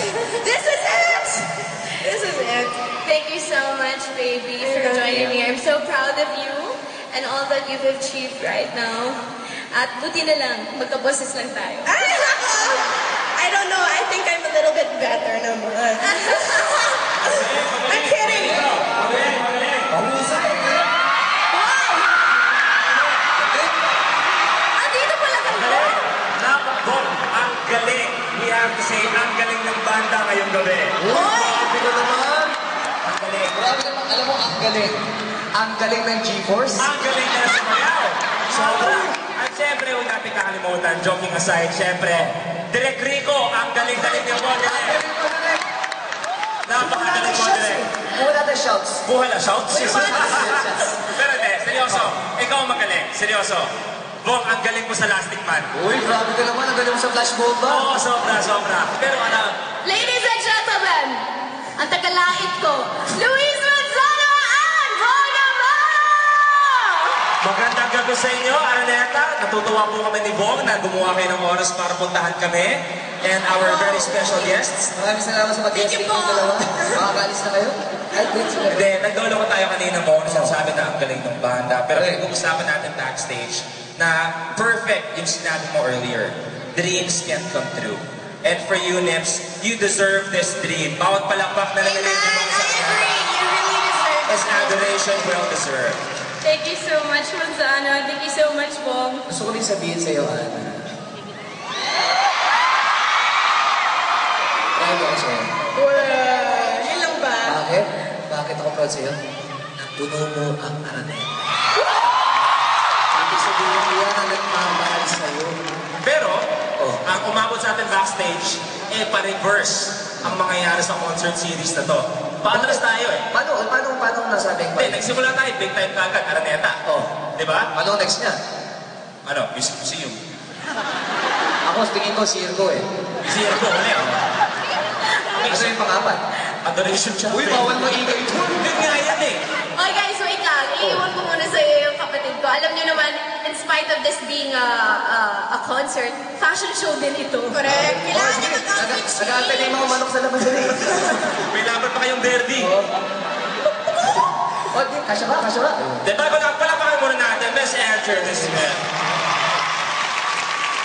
This is it! This is it. Thank you so much, baby, for joining me. I'm so proud of you and all that you've achieved right now. At buti na lang, magka-boses lang tayo. Ay, nako! I don't know. I think I'm a little bit better naman. I'm kidding. Andito pala kayo. Napakabot, ang galing. We have to say, ang galing ng banda ngayong gabi. Grabe ko naman. Ang galing. Grabe naman. Alam mo, ang galing. Ang galing ng GeForce. Ang galing na sumayaw. Sobra. At syempre, huwag natin kakalimutan, joking aside, syempre, Direk Rico, ang galing-galing niyo po, Direk. Napakagaling mo, Direk. Wala na shouts. Buhay na, shouts. Pero hindi, seryoso. Ikaw ang magaling, seryoso. Bong, ang galing mo sa Lasting Man. Uy, grabe ka naman. Ang galing mo sa flash bomb ba? Oo, sobra, sobra. Pero ano, Ladies and gentlemen, ang tagalait ko, Luis Manzano and Bono magandang gabi sa inyo, Araneta. Natutuwa po kami ni Bong na gumawa kayo ng oras para puntahan kami. And our very special guests. Maraming salamat sa mag-guesting ng dalawa. Makakalis na kayo? Ay, great sila. Hindi, nagdolo ko tayo kanina mo, sinasabi na ang galing ng banda. Pero pag-uusapan natin backstage na perfect yung sinabi mo earlier. Dreams can come true. And for you, Nips, you deserve this dream. Bawat palakpak na nalagay mo sa agree. You really deserve is adoration well deserved. Thank you so much, Manzano. Thank you so much, Bong. Gusto ko rin sabihin sa'yo, Ana. Proud ako sa'yo. Yun lang ba? Bakit? Bakit ako proud sa'yo? Napuno mo ang Araneta. Ibig sabihin ko yan ang nagmamahal sa'yo. Pero, ang umabot sa atin backstage, pa-reverse ang mangyayari sa concert series na to. Pa-address tayo eh. Paano nasabing Hindi, nagsimula tayo, big time kagad, Araneta. Di ba? Ano next niya? Ano, Music Museum. Ako, tingin ko, circo eh. Museum ko, huli ah. Ano yung pang-apat? Adoration siya. Uy, bawal mag-ingay ito. Hindi nga yan eh. Okay guys, wait lang. Iiwan ko muna sa iyo yung kapatid ko. Alam niyo naman, in spite of this being a concert, fashion show din ito. Correct. Kailangan niya mag-outfit Nag-aantay na yung mga manok sa labas din eh. May laban pa kayong derby. Di, kasya ba? Di ba, palapakan muna natin. Best answer this man.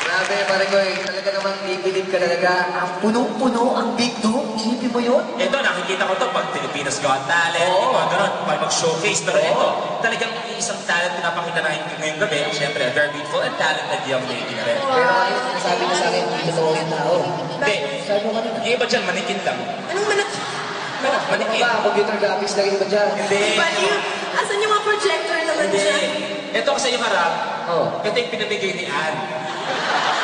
Grabe, parang ko talaga namang bibilib ka talaga. Ang punong-puno, ang big dome. Isipin mo yun? Ito, nakikita ko to pag Pilipinas Got Talent, yung mga ganun, pag mag-showcase. Pero ito, talagang isang talent pinapakita na ngayong gabi. Siyempre, a very beautiful and talented young lady na rin. Pero ayun, nasabi niya sa akin, hindi totoo yung tao. Hindi, Sabi mo kanina. yung iba dyan, manikin lang. Anong manak... Ano, Ano manikin. ba? Computer graphics lang yung iba dyan. Hindi. Asan yung mga projector naman Hindi. dyan? Ito kasi yung harap, Oh. ito yung pinabigay ni Anne.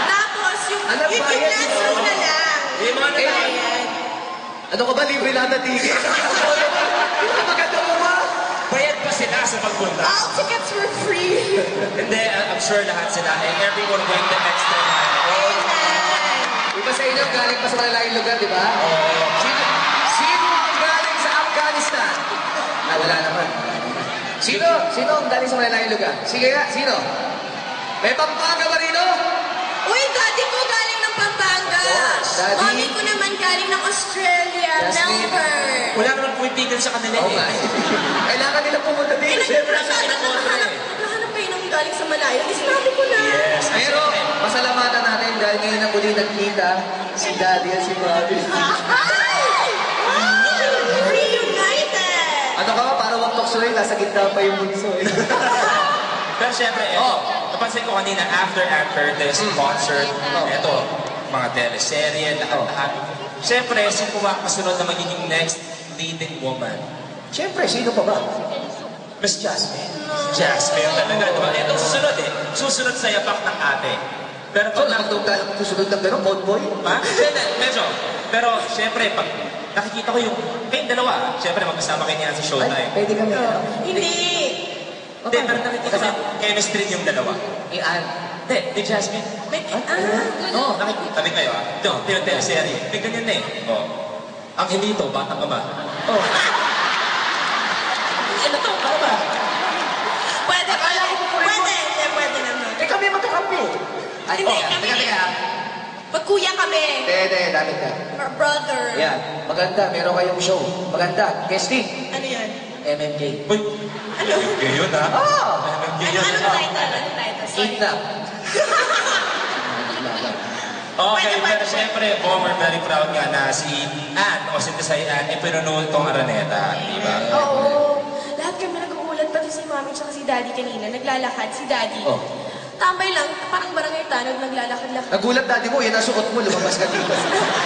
Tapos, yung Alam, bayad classroom yun. na lang. Yung mga Bayad. Ano ka ba? Libre lahat na ticket. Maganda mo ba? bayad pa sila sa pagpunta. All tickets were free. Hindi, I'm sure lahat sila. And everyone went the extra mile. Amen. Iba sa inyo, galing pa sa malalayong lugar, di ba? Sino ang galing sa Afghanistan? Ah, wala naman. Sino ang galing sa malalayong lugar? Sige nga, sino? May Pampanga ba rito? Uy, daddy ko galing ng Pampanga. Daddy. Mommy ko naman galing ng Australia, Jasmine. Melbourne. Wala naman pumipigil sa kanila Oo nga. Kailangan nila pumunta dito. Siyempre, sa kinakontra eh. Naghahanap kayo ng galing sa malayo. Di sinabi ko na. Yes. Pero, pasalamatan natin dahil ngayon na muli nagkita si Daddy at si Bobby. Ay! Wow! Reunited! Ano ka ba? Para wag tuksoy, nasa gitna pa yung bunso eh. Pero syempre, napansin ko kanina, after this concert, eto, mga teleserye, lahat. Syempre, sino ba kasunod na magiging next leading woman? Siyempre, sino pa ba? Miss Jasmine. Jasmine talaga, diba? Ito susunod eh. Susunod sa yapak ng ate. Pero So, pag susunod ng gano'n, old boy? Ha? Hindi, medyo. Pero syempre, pag nakikita ko yung, kayong dalawa, syempre magkasama kayo niya sa Ay, showtime. pwede kami. Hindi. Hindi, pero nakikita ko yung chemistry yung dalawa. Ian. Hindi, ni Jasmine. Oo, nakikita din kayo ah. Ito, teleserye. May ganyan na eh. Oh. Ang Hilito, batang ama. Oh. Ano to? Ano ba? Pwede, pwede. Pwede naman. Eh, kami magkakampi. Ay, Hindi, teka, kami teka, teka. Magkuya kami. Hindi, dapat ka. Or brother. Yan. Maganda, meron kayong show. Maganda. Guesting. Ano yan? MMK. Uy, Ano? yun ha? Oh! Anong title? Anong title? Sorry. Eat na. Okay, Pwede, pero pwede. siyempre, Bomber, very proud nga na si Ann, o si Desai Ann, pinuno itong Araneta, di ba? Oo. Lahat kami nag-uulat, pati si Mami at si Daddy kanina. Naglalakad si Daddy. Oh. Tambay lang, parang barangay tanod, naglalakad-lakad. Nagulat dati mo, yan ang suot mo, lumabas ka dito.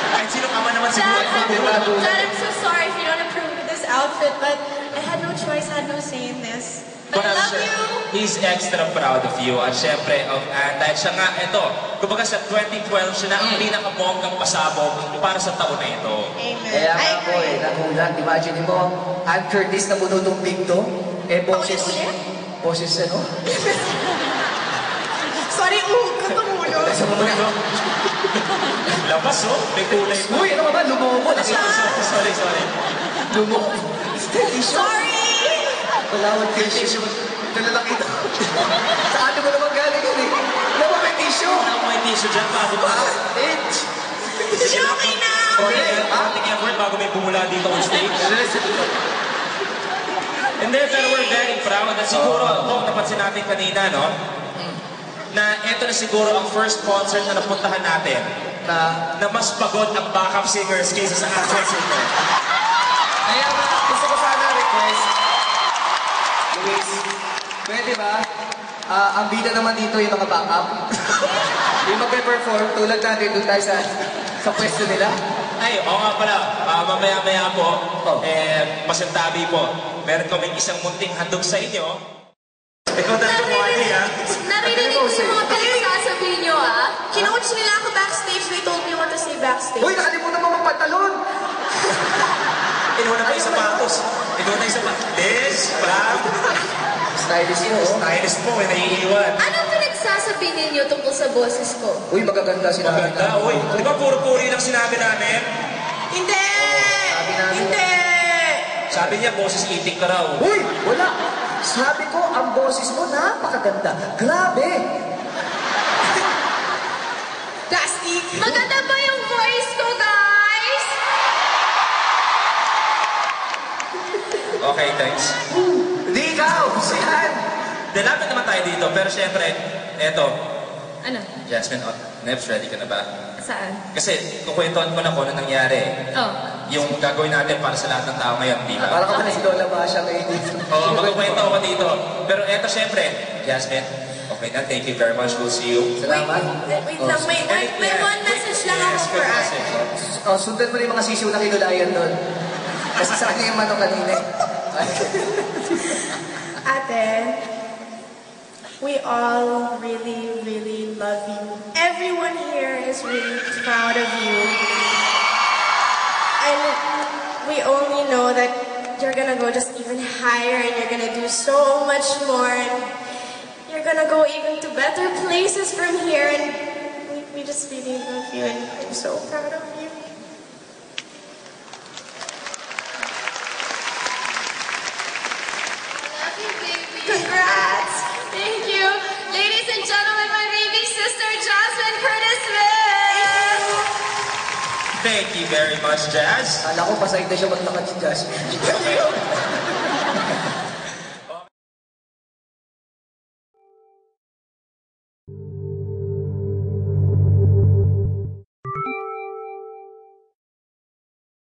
Kahit sino ka man naman Dad, siguro. Dad, I'm so sorry if you don't approve of this outfit, but I had no choice, I had no say in this. But I love you! He's extra proud of you. At syempre, of Ann, dahil siya nga, ito, kumbaga sa 2012, siya na ang pinakabonggang pasabog para sa taon na ito. Amen. Kaya I nga po agree. nagulat. Imagine mo, Ann Curtis na bunutong big to. Boses, Paulit-ulit? boses ano? Sorry, ko tumulo. Nasa mo na. Labas, oh. May kulay mo. Uy, ano ka ba? Lumobo. Sorry. Lumobo. Sorry! Palawad kayo tissue. Ito na lang ito. Sa atin mo naman galing yun eh. Wala ba may tissue? Wala akong may tissue dyan, bago ba? Itch. Okay na! Konting effort bago may bumula dito on stage. Hindi, pero we're very proud. At siguro, napansin natin kanina, no? Na ito na siguro ang first concert na napuntahan natin na mas pagod ang backup singers kaysa sa actual singer. Kaya ba, gusto ko sana request. Luis, pwede ba? Ang bida naman dito yung mga backup. Yung magpe-perform, tulad natin doon tayo sa pwesto nila. Ay, oo nga pala, mamaya-maya po, masintabi po, meron kaming isang munting handog sa inyo. Ikaw na tumawagi, ha? Narinig ko yung mga pinagsasabihin nyo, ah. Kinoach nila ako backstage. They told me what to say backstage. Uy, nakalimutan mo magpantalon! Inuha na yung sapatos. Inuha na yung sapatos. This, Brad. Stylist mo, oh. Stylist po, naiiwan. Anong pinagsasabihin ninyo tungkol sa boses ko? Uy, magaganda sinabi Maganda, uy. Di ba puro-puri lang sinabi namin? Hindi! sabi namin. Hindi! Sabi niya, boses itik ka raw. Uy, wala! Sabi ko, ang boses mo napakaganda. Grabe! Plastic! Maganda ba yung voice ko, guys? Okay, thanks. Hindi ikaw! Siyan! Lapit naman tayo dito, pero syempre, eto, Ano? Jasmine, Nebs, ready ka na ba? Saan? Kasi, kukwentuhan ko na kung ano nangyari. Oh. Yung gagawin natin para sa lahat ng tao ngayon, di ba? Parang ka pala si Lola Basha ngayon. Oo, magkukwento ako dito. Pero eto, syempre, Jasmine, okay na, thank you very much. We'll see you. Salamat. Wait lang, may one message lang ako for Yes, Ann. Oh, sundan mo rin yung mga sisiw na kinulayan doon. Kasi sa kanya yung manok kanina. Ate, we all really, really love you. Everyone here is really proud of you. And we only know that you're gonna go just even higher and you're gonna do so much more and you're gonna go even to better places from here and we just really love you and I'm so proud of you. Love you, baby. Congrats! Thank you. Ladies and gentlemen, my baby sister, Jasmine Curtis Smith. Thank you very much, Jazz. Kala ko pasay na siya maglakad si Josh.